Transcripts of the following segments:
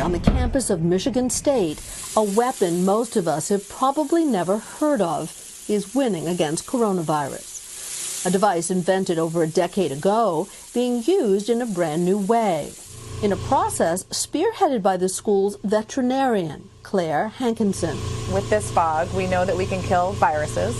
On the campus of Michigan State, a weapon most of us have probably never heard of is winning against coronavirus. A device invented over a decade ago being used in a brand new way, in a process spearheaded by the school's veterinarian, Claire Hankinson. With this fog, we know that we can kill viruses.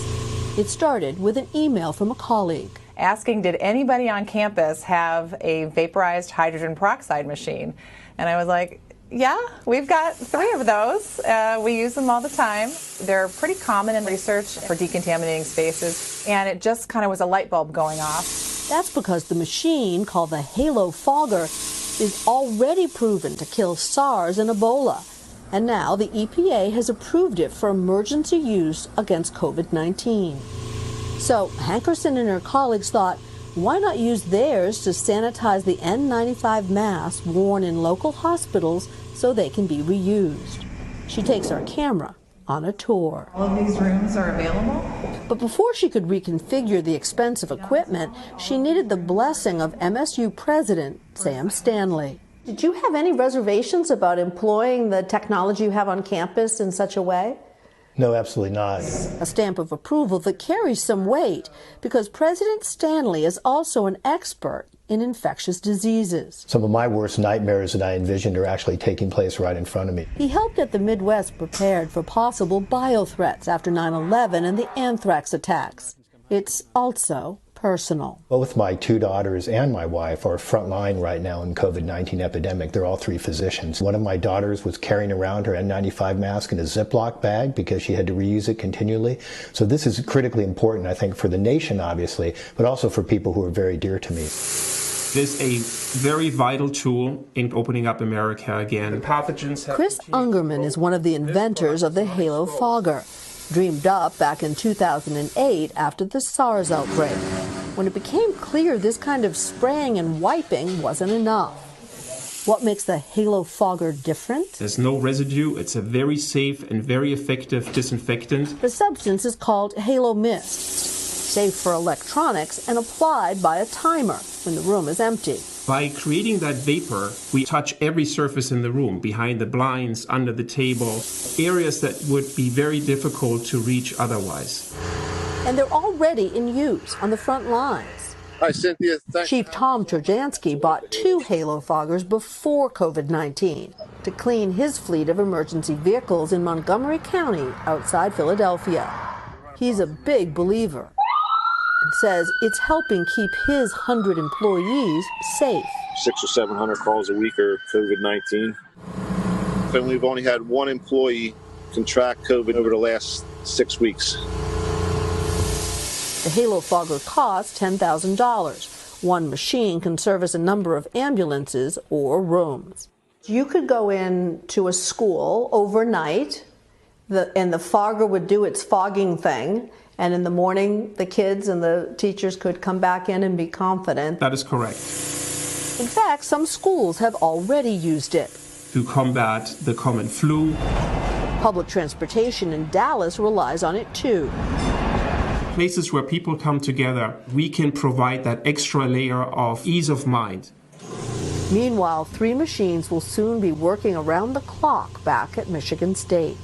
It started with an email from a colleague asking, did anybody on campus have a vaporized hydrogen peroxide machine? And I was like, yeah, we've got 3 of those. We use them all the time. They're pretty common in research for decontaminating spaces, and it just kind of was a light bulb going off. That's because the machine, called the Halo Fogger, is already proven to kill SARS and Ebola. And now the EPA has approved it for emergency use against COVID-19. So Hankerson and her colleagues thought, why not use theirs to sanitize the N95 masks worn in local hospitals so they can be reused? She takes our camera on a tour. All of these rooms are available. But before she could reconfigure the expensive equipment, she needed the blessing of MSU President Sam Stanley. Did you have any reservations about employing the technology you have on campus in such a way? No, absolutely not. A stamp of approval that carries some weight because President Stanley is also an expert in infectious diseases. Some of my worst nightmares that I envisioned are actually taking place right in front of me. He helped get the Midwest prepared for possible biothreats after 9/11 and the anthrax attacks. It's also personal. Both my 2 daughters and my wife are frontline right now in COVID-19 epidemic. They're all 3 physicians. One of my daughters was carrying around her N95 mask in a Ziploc bag because she had to reuse it continually. So this is critically important, I think, for the nation, obviously, but also for people who are very dear to me. This is a very vital tool in opening up America again. Chris Ungerman is one of the inventors of the Halo Fogger, dreamed up back in 2008 after the SARS outbreak, when it became clear this kind of spraying and wiping wasn't enough. What makes the Halo Fogger different? There's no residue. It's a very safe and very effective disinfectant. The substance is called Halo Mist, safe for electronics and applied by a timer when the room is empty. By creating that vapor, we touch every surface in the room, behind the blinds, under the table, areas that would be very difficult to reach otherwise. And they're already in use on the front lines. Hi, Cynthia. Chief Tom Trojansky bought 2 Halo Foggers before COVID-19 to clean his fleet of emergency vehicles in Montgomery County outside Philadelphia. He's a big believer and says it's helping keep his 100 employees safe. 600 or 700 calls a week are COVID-19. And we've only had 1 employee contract COVID over the last 6 weeks. The Halo Fogger costs $10,000. One machine can service a number of ambulances or rooms. You could go into a school overnight, and the fogger would do its fogging thing, and in the morning the kids and the teachers could come back in and be confident. That is correct. In fact, some schools have already used it. To combat the common flu. Public transportation in Dallas relies on it too. Places where people come together, we can provide that extra layer of ease of mind. Meanwhile, 3 machines will soon be working around the clock back at Michigan State.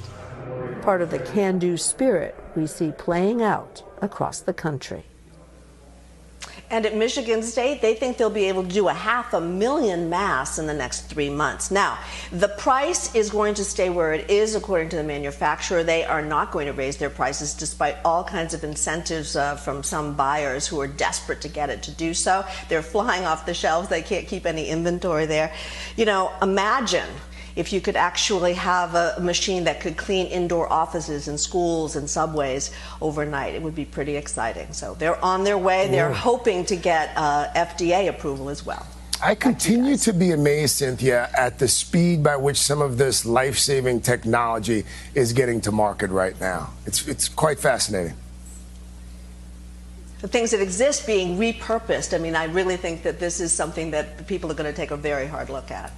Part of the can-do spirit we see playing out across the country. And at Michigan State, they think they'll be able to do 500,000 masks in the next 3 months. Now, the price is going to stay where it is, according to the manufacturer. They are not going to raise their prices despite all kinds of incentives from some buyers who are desperate to get it to do so. They're flying off the shelves. They can't keep any inventory there. You know, imagine if you could actually have a machine that could clean indoor offices and schools and subways overnight. It would be pretty exciting. So they're on their way. They're hoping to get FDA approval as well. I continue to be amazed, Cynthia, at the speed by which some of this life-saving technology is getting to market right now. It's quite fascinating. The things that exist being repurposed. I mean, I really think that this is something that people are going to take a very hard look at.